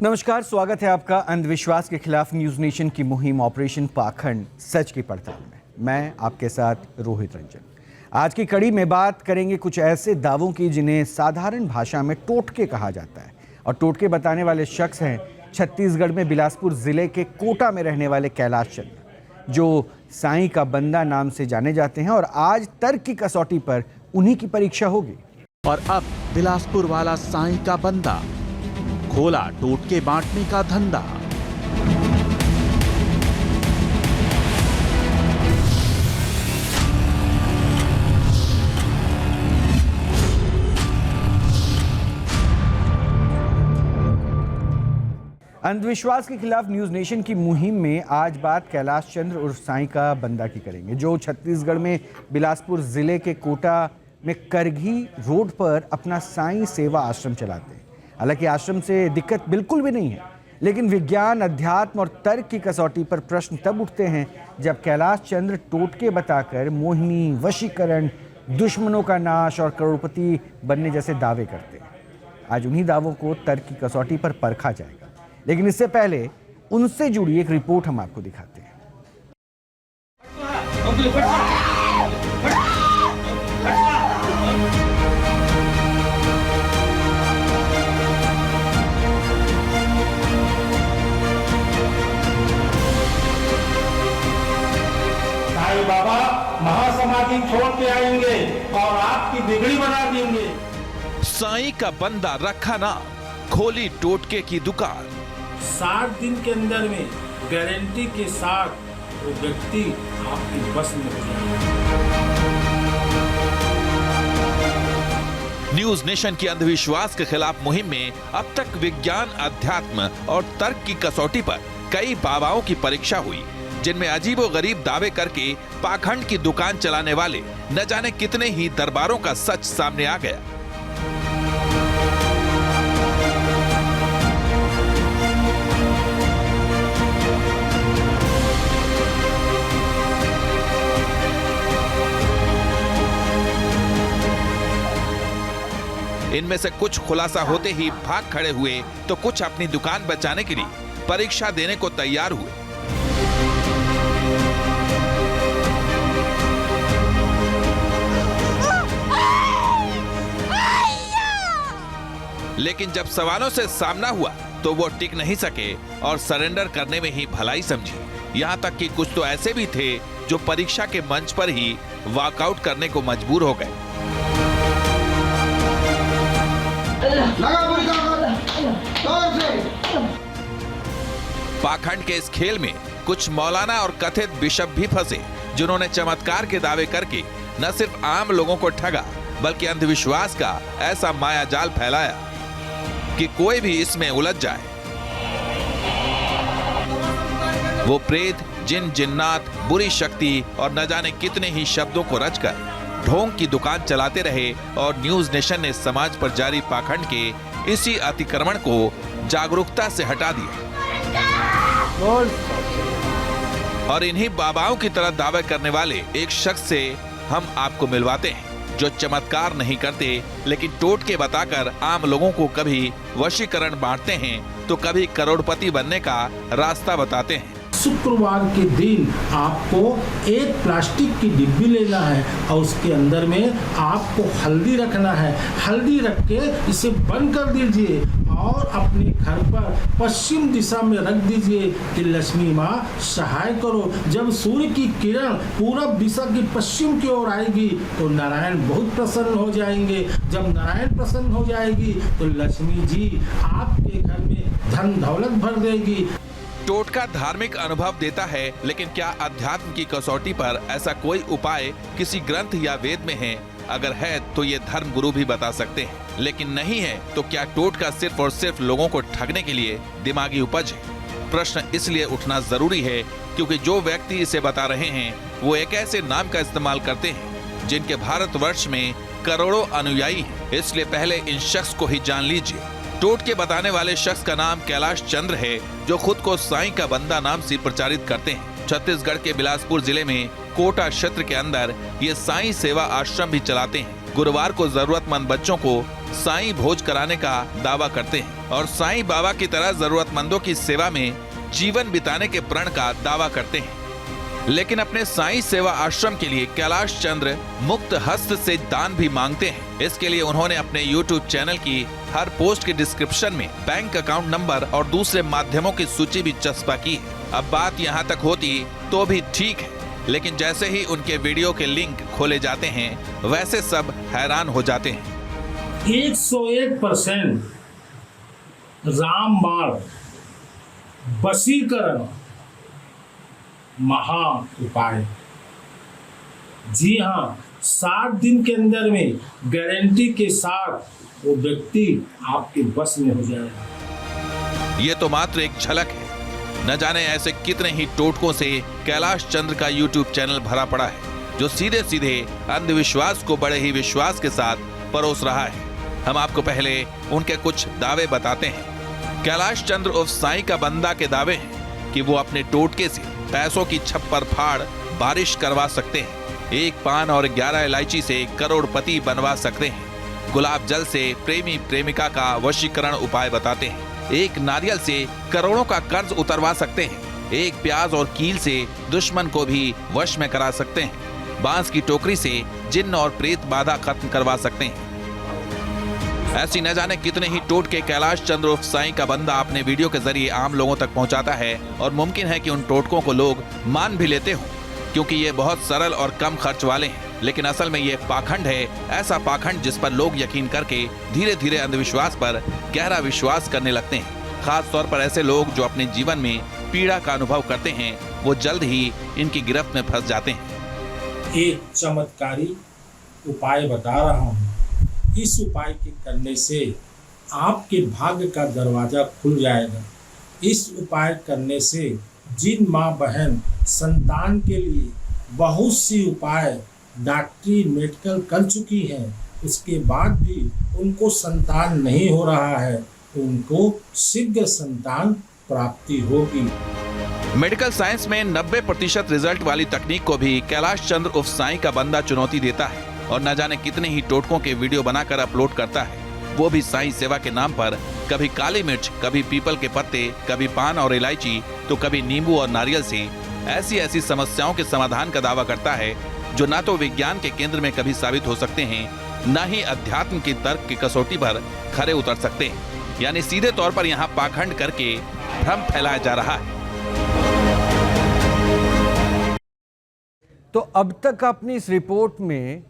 नमस्कार, स्वागत है आपका अंधविश्वास के खिलाफ न्यूज नेशन की मुहिम ऑपरेशन पाखंड सच की पड़ताल में। मैं आपके साथ रोहित रंजन। आज की कड़ी में बात करेंगे कुछ ऐसे दावों की जिन्हें साधारण भाषा में टोटके कहा जाता है। और टोटके बताने वाले शख्स हैं छत्तीसगढ़ में बिलासपुर जिले के कोटा में रहने वाले कैलाश चंद्र, जो साईं का बंदा नाम से जाने जाते हैं। और आज तर्क की कसौटी पर उन्हीं की परीक्षा होगी। और अब बिलासपुर वाला साईं का बंदा, खोला टोटके बांटने का धंधा। अंधविश्वास के खिलाफ न्यूज नेशन की मुहिम में आज बात कैलाश चंद्र उर्फ साईं का बंदा की करेंगे, जो छत्तीसगढ़ में बिलासपुर जिले के कोटा में करघी रोड पर अपना साईं सेवा आश्रम चलाते हैं। हालांकि आश्रम से दिक्कत बिल्कुल भी नहीं है, लेकिन विज्ञान, अध्यात्म और तर्क की कसौटी पर प्रश्न तब उठते हैं जब कैलाश चंद्र टोटके बताकर मोहिनी, वशीकरण, दुश्मनों का नाश और करोड़पति बनने जैसे दावे करते हैं। आज उन्हीं दावों को तर्क की कसौटी पर परखा जाएगा, लेकिन इससे पहले उनसे जुड़ी एक रिपोर्ट हम आपको दिखाते हैं। साईं बाबा महासमाधि छोड़ के आएंगे और आपकी बिगड़ी बना देंगे। साईं का बंदा रखा ना, खोली टोटके की दुकान। 60 दिन के अंदर में गारंटी के साथ वो व्यक्ति आपकी बस में हो जाएगा। न्यूज नेशन की अंधविश्वास के खिलाफ मुहिम में अब तक विज्ञान, अध्यात्म और तर्क की कसौटी पर कई बाबाओं की परीक्षा हुई, जिनमें अजीबोगरीब दावे करके पाखंड की दुकान चलाने वाले न जाने कितने ही दरबारों का सच सामने आ गया। इनमें से कुछ खुलासा होते ही भाग खड़े हुए, तो कुछ अपनी दुकान बचाने के लिए परीक्षा देने को तैयार हुए। लेकिन जब सवालों से सामना हुआ तो वो टिक नहीं सके और सरेंडर करने में ही भलाई समझी। यहाँ तक कि कुछ तो ऐसे भी थे जो परीक्षा के मंच पर ही वॉकआउट करने को मजबूर हो गए। पाखंड के इस खेल में कुछ मौलाना और कथित बिशप भी फंसे, जिन्होंने चमत्कार के दावे करके न सिर्फ आम लोगों को ठगा, बल्कि अंधविश्वास का ऐसा मायाजाल फैलाया कि कोई भी इसमें उलझ जाए। वो प्रेत, जिन, जिन्नात, बुरी शक्ति और न जाने कितने ही शब्दों को रचकर ढोंग की दुकान चलाते रहे। और न्यूज नेशन ने समाज पर जारी पाखंड के इसी अतिक्रमण को जागरूकता से हटा दिया। और इन्हीं बाबाओं की तरह दावे करने वाले एक शख्स से हम आपको मिलवाते हैं, जो चमत्कार नहीं करते, लेकिन टोटके बताकर आम लोगों को कभी वशीकरण बांटते हैं तो कभी करोड़पति बनने का रास्ता बताते हैं। शुक्रवार के दिन आपको एक प्लास्टिक की डिब्बी लेना है और उसके अंदर में आपको हल्दी रखना है। हल्दी रख के इसे बंद कर दीजिए और अपने घर पर पश्चिम दिशा में रख दीजिए कि लक्ष्मी माँ सहाय करो। जब सूर्य की किरण पूरब दिशा की पश्चिम की ओर आएगी तो नारायण बहुत प्रसन्न हो जाएंगे। जब नारायण प्रसन्न हो जाएगी तो लक्ष्मी जी आपके घर में धन दौलत भर देगी। टोटका धार्मिक अनुभव देता है, लेकिन क्या अध्यात्म की कसौटी पर ऐसा कोई उपाय किसी ग्रंथ या वेद में है? अगर है तो ये धर्म गुरु भी बता सकते हैं, लेकिन नहीं है तो क्या टोटका सिर्फ और सिर्फ लोगों को ठगने के लिए दिमागी उपज है? प्रश्न इसलिए उठना जरूरी है क्योंकि जो व्यक्ति इसे बता रहे हैं वो एक ऐसे नाम का इस्तेमाल करते हैं जिनके भारतवर्ष में करोड़ों अनुयायी हैं। इसलिए पहले इन शख्स को ही जान लीजिए। टोटके बताने वाले शख्स का नाम कैलाश चंद्र है, जो खुद को साईं का बंदा नाम से प्रचारित करते हैं। छत्तीसगढ़ के बिलासपुर जिले में कोटा क्षेत्र के अंदर ये साईं सेवा आश्रम भी चलाते हैं। गुरुवार को जरूरतमंद बच्चों को साईं भोज कराने का दावा करते हैं और साईं बाबा की तरह जरूरतमंदों की सेवा में जीवन बिताने के प्रण का दावा करते हैं। लेकिन अपने साईं सेवा आश्रम के लिए कैलाश चंद्र मुक्त हस्त से दान भी मांगते हैं। इसके लिए उन्होंने अपने YouTube चैनल की हर पोस्ट के डिस्क्रिप्शन में बैंक अकाउंट नंबर और दूसरे माध्यमों की सूची भी चस्पा की है। अब बात यहाँ तक होती तो भी ठीक है, लेकिन जैसे ही उनके वीडियो के लिंक खोले जाते हैं वैसे सब हैरान हो जाते हैं। 101% रामबाण वशीकरण महा उपाय। जी हाँ, 7 दिन के अंदर में गारंटी के साथ वो व्यक्ति आपके बस में हो जाएगा। ये तो मात्र एक झलक है, न जाने ऐसे कितने ही टोटकों से कैलाश चंद्र का YouTube चैनल भरा पड़ा है, जो सीधे सीधे अंधविश्वास को बड़े ही विश्वास के साथ परोस रहा है। हम आपको पहले उनके कुछ दावे बताते हैं। कैलाश चंद्र उर्फ साईं का बंदा के दावे हैं कि वो अपने टोटके से पैसों की छप्पर फाड़ बारिश करवा सकते हैं। 1 पान और 11 इलायची से करोड़पति बनवा सकते हैं। गुलाब जल से प्रेमी प्रेमिका का वशीकरण उपाय बताते हैं। 1 नारियल से करोड़ों का कर्ज उतरवा सकते हैं। 1 प्याज और कील से दुश्मन को भी वश में करा सकते हैं। बांस की टोकरी से जिन्न और प्रेत बाधा खत्म करवा सकते हैं। ऐसी न जाने कितने ही टोटके कैलाश चंद्र उर्फ साईं का बंदा अपने वीडियो के जरिए आम लोगों तक पहुंचाता है और मुमकिन है कि उन टोटकों को लोग मान भी लेते हो, क्योंकि ये बहुत सरल और कम खर्च वाले हैं। लेकिन असल में ये पाखंड है, ऐसा पाखंड जिस पर लोग यकीन करके धीरे धीरे अंधविश्वास पर गहरा विश्वास करने लगते हैं। खास तौर पर ऐसे लोग जो अपने जीवन में पीड़ा का अनुभव करते हैं, वो जल्द ही इनकी गिरफ्त में फंस जाते हैं। एक चमत्कारी उपाय बता रहा हूँ। इस उपाय के करने से आपके भाग्य का दरवाजा खुल जाएगा। इस उपाय करने से जिन माँ बहन संतान के लिए बहुत सी उपाय डॉक्टरी मेडिकल कर चुकी हैं, उसके बाद भी उनको संतान नहीं हो रहा है, तो उनको शीघ्र संतान प्राप्ति होगी। मेडिकल साइंस में 90% रिजल्ट वाली तकनीक को भी कैलाश चंद्र उर्फ साईं का बंदा चुनौती देता है और न जाने कितने ही टोटकों के वीडियो बनाकर अपलोड करता है, वो भी साईं सेवा के नाम पर। कभी काली मिर्च, कभी पीपल के पत्ते, कभी पान और इलायची, तो कभी नींबू और नारियल से ऐसी ऐसी समस्याओं के समाधान का दावा करता है जो ना तो विज्ञान के केंद्र में कभी साबित हो सकते हैं, न ही अध्यात्म की तर्क की कसौटी पर खरे उतर सकते हैं। यानी सीधे तौर पर यहाँ पाखंड करके भ्रम फैलाया जा रहा है। तो अब तक आपने इस रिपोर्ट में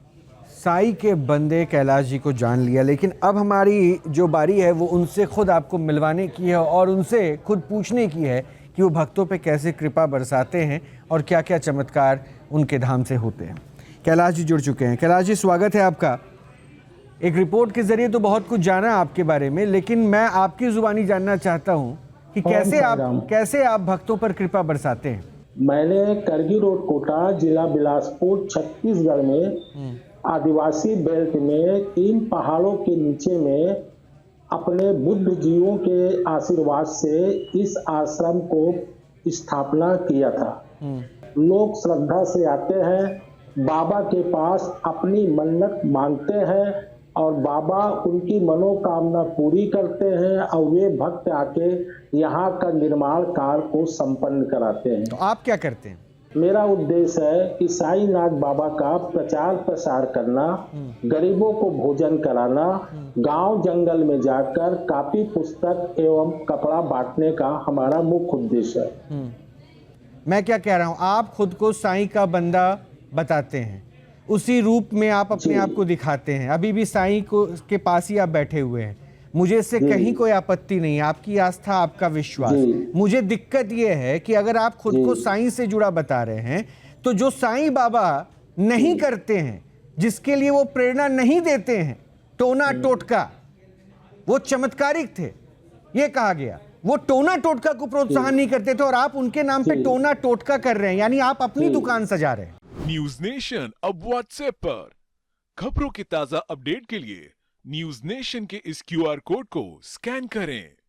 साईं के बंदे कैलाश जी को जान लिया, लेकिन अब हमारी जो बारी है वो उनसे खुद आपको मिलवाने की है और उनसे खुद पूछने की है कि वो भक्तों पे कैसे कृपा बरसाते हैं और क्या क्या चमत्कार उनके धाम से होते हैं। कैलाश जी जुड़ चुके हैं। कैलाश जी, स्वागत है आपका। एक रिपोर्ट के जरिए तो बहुत कुछ जाना आपके बारे में, लेकिन मैं आपकी जुबानी जानना चाहता हूँ कि कैसे आप भक्तों पर कृपा बरसाते हैं। मैंने करगी रोड कोटा, जिला बिलासपुर, छत्तीसगढ़ में आदिवासी बेल्ट में 3 पहाड़ों के नीचे में अपने बुद्ध जीवों के आशीर्वाद से इस आश्रम को स्थापना किया था। लोग श्रद्धा से आते हैं, बाबा के पास अपनी मन्नत मांगते हैं और बाबा उनकी मनोकामना पूरी करते हैं और वे भक्त आके यहाँ का निर्माण कार्य को संपन्न कराते हैं। तो आप क्या करते हैं? मेरा उद्देश्य है कि साईनाथ बाबा का प्रचार प्रसार करना, गरीबों को भोजन कराना, गांव जंगल में जाकर कापी पुस्तक एवं कपड़ा बांटने का हमारा मुख्य उद्देश्य है। मैं क्या कह रहा हूँ, आप खुद को साईं का बंदा बताते हैं, उसी रूप में आप अपने आप को दिखाते हैं। अभी भी साईं को के पास ही आप बैठे हुए हैं। मुझे इससे कहीं कोई आपत्ति नहीं, आपकी आस्था, आपका विश्वास। मुझे दिक्कत यह है कि अगर आप खुद को साईं से जुड़ा बता रहे हैं, तो जो साईं बाबा नहीं करते हैं, जिसके लिए वो प्रेरणा नहीं देते हैं, टोना टोटका, वो चमत्कारिक थे, ये कहा गया, वो टोना टोटका को प्रोत्साहन नहीं करते थे और आप उनके नाम पे टोना टोटका कर रहे हैं, यानी आप अपनी दुकान सजा रहे हैं। न्यूज नेशन अब व्हाट्सएप पर खबरों की ताजा अपडेट के लिए न्यूज नेशन के इस QR कोड को स्कैन करें।